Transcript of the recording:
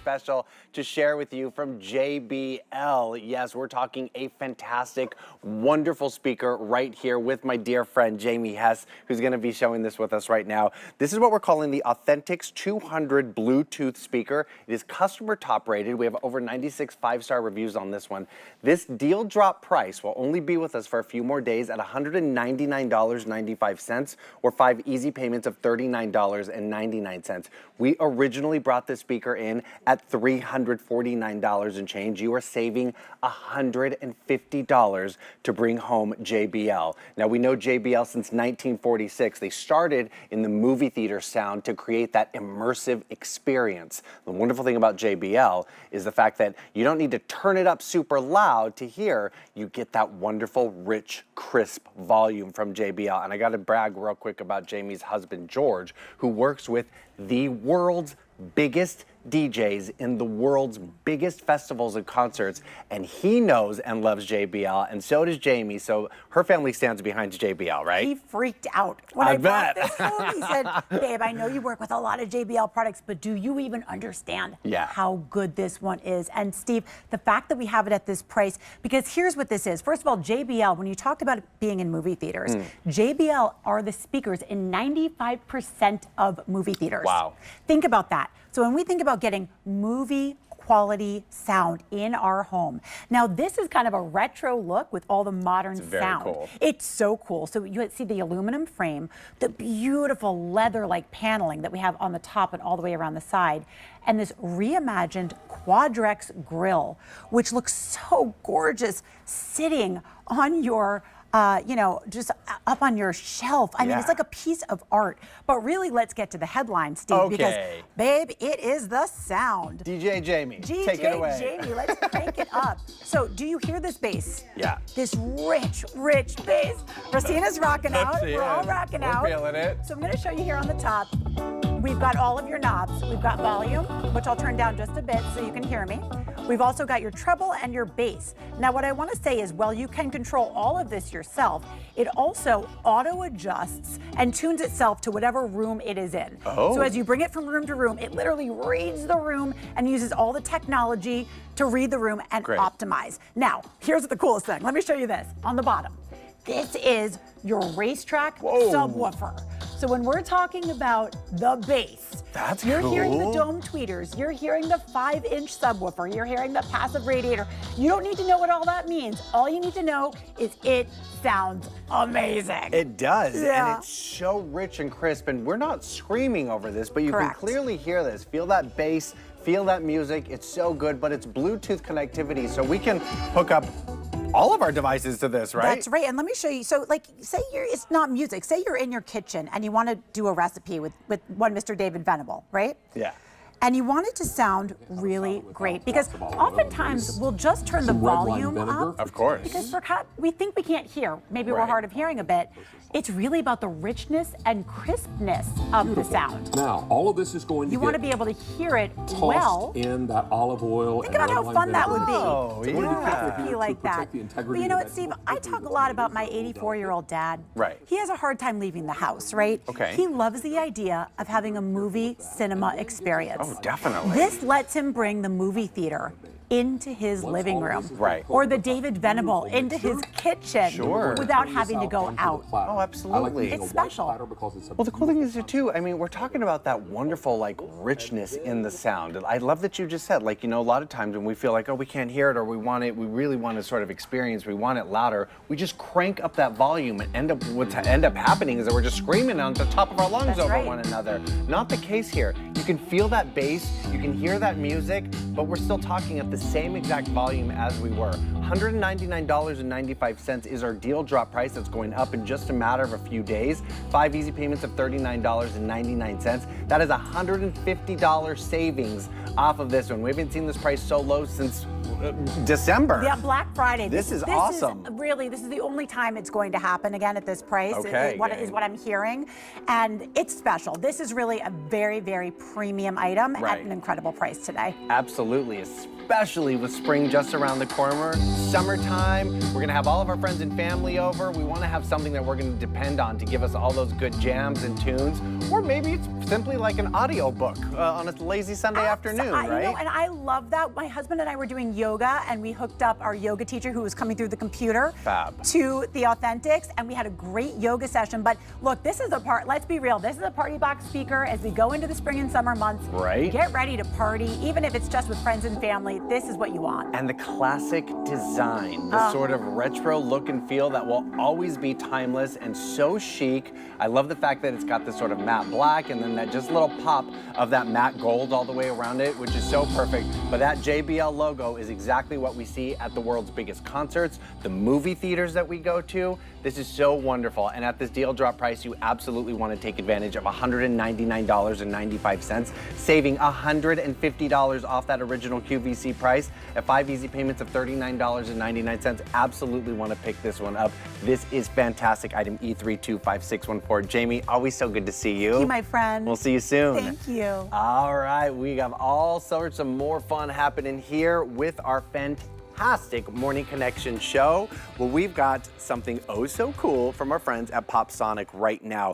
special to share with you from JBL. Yes, we're talking a fantastic, wonderful speaker right here with my dear friend Jamie Hess, who's going to be showing this with us right now. This is what we're calling the Authentics 200 Bluetooth speaker. It is customer top rated. We have over 96 5-star reviews on this one. This deal drop price will only be with us for a few more days at $199.95 or 5 easy payments of $39.99. We originally brought this speaker in at $349 and change. You are saving $150 to bring home JBL. Now, we know JBL since 1946. They started in the movie theater sound to create that immersive experience. The wonderful thing about JBL is the fact that you don't need to turn it up super loud to hear. You get that wonderful, rich, crisp volume from JBL. And I got to brag real quick about Jamie's husband, George, who works with the world's biggest DJs in the world's biggest festivals and concerts, and he knows and loves JBL, and so does Jamie. So her family stands behind JBL, right? He freaked out when I brought this home. He said, "Babe, I know you work with a lot of JBL products, but do you even understand how good this one is?" And Steve, the fact that we have it at this price, because here's what this is. First of all, JBL, when you talked about it being in movie theaters, JBL are the speakers in 95% of movie theaters. Wow. Think about that. So when we think about getting movie quality sound in our home. Now, this is kind of a retro look with all the modern sound. Very cool. It's so cool. So you see the aluminum frame, the beautiful leather-like paneling that we have on the top and all the way around the side, and this reimagined Quadrex grille, which looks so gorgeous sitting on your just up on your shelf. I mean, it's like a piece of art. But really, let's get to the headline, Steve, because, babe, it is the sound. DJ Jamie, take it away. DJ Jamie, let's crank it up. So, do you hear this bass? Yeah. This rich, rich bass. Racina's rocking out. We're all rocking out. We're feeling it. So, I'm going to show you here on the top. We've got all of your knobs. We've got volume, which I'll turn down just a bit so you can hear me. We've also got your treble and your bass. Now, what I want to say is, while you can control all of this yourself, it also auto-adjusts and tunes itself to whatever room it is in. So as you bring it from room to room, it literally reads the room and uses all the technology to read the room and optimize. Now, here's the coolest thing. Let me show you this on the bottom. This is your racetrack subwoofer. So when we're talking about the bass, you're hearing the dome tweeters, you're hearing the 5-inch subwoofer, you're hearing the passive radiator. You don't need to know what all that means. All you need to know is it sounds amazing. It does, and it's so rich and crisp, and we're not screaming over this, but you can clearly hear this. Feel that bass, feel that music. It's so good, but it's Bluetooth connectivity, so we can hook up all of our devices to this, right? That's right, and let me show you. So, like, say it's not music. Say you're in your kitchen and you want to do a recipe with one Mr. David Venable, right? Yeah. And you want it to sound really great, because oftentimes we'll just turn the volume up. Of course. Because we think we can't hear. Maybe we're hard of hearing a bit. It's really about the richness and crispness of the sound. Now, all of this is going to You want to be able to hear it well. In that olive oil. Think about how fun that would be. Oh, to do a recipe like that. But you know what, Steve? I talk a lot about my 84-year-old dad. Right. He has a hard time leaving the house, right? Okay. He loves the idea of having a movie cinema experience. Oh, definitely. This lets him bring the movie theater into his living room. Right. Or the David Venable into his kitchen. Sure. Without having to go out. Oh, absolutely. It's special. Well, the cool thing is, too, I mean, we're talking about that wonderful, like, richness in the sound. I love that you just said, like, you know, a lot of times when we feel like, oh, we can't hear it, or we really want to sort of experience, we want it louder, we just crank up that volume, and what's end up happening is that we're just screaming on the top of our lungs over one another. Not the case here. You can feel that bass, you can hear that music, but we're still talking at the same exact volume as we were. $199.95 is our deal drop price. That's going up in just a matter of a few days. 5 easy payments of $39.99. That is $150 savings off of this one. We haven't seen this price so low since December. Yeah, Black Friday. This is awesome. This is the only time it's going to happen again at this price. Okay. Is what I'm hearing. And it's special. This is really a very, very premium item at an incredible price today. Absolutely. Absolutely, especially with spring just around the corner, summertime. We're gonna have all of our friends and family over. We wanna have something that we're gonna depend on to give us all those good jams and tunes. Or maybe it's simply like an audio book on a lazy Sunday afternoon, right? You know, and I love that. My husband and I were doing yoga, and we hooked up our yoga teacher who was coming through the computer to the Authentics, and we had a great yoga session. But look, this is the part, let's be real, this is a party box speaker as we go into the spring and summer months. Right. Get ready to party, even if it's just with friends and family. This is what you want. And the classic design, the sort of retro look and feel that will always be timeless and so chic. I love the fact that it's got this sort of matte black and then that just little pop of that matte gold all the way around it, which is so perfect. But that JBL logo is exactly what we see at the world's biggest concerts, the movie theaters that we go to. This is so wonderful. And at this deal drop price, you absolutely want to take advantage of $199.95, saving $150 off that original QVC price at 5 easy payments of $39.99. Absolutely want to pick this one up. This is fantastic. Item E325614. Jamie, always so good to see you. Thank you, my friend. We'll see you soon. Thank you. All right, we have all sorts of more fun happening here with our fantastic Morning Connection show. Well, we've got something oh so cool from our friends at Pop Sonic right now.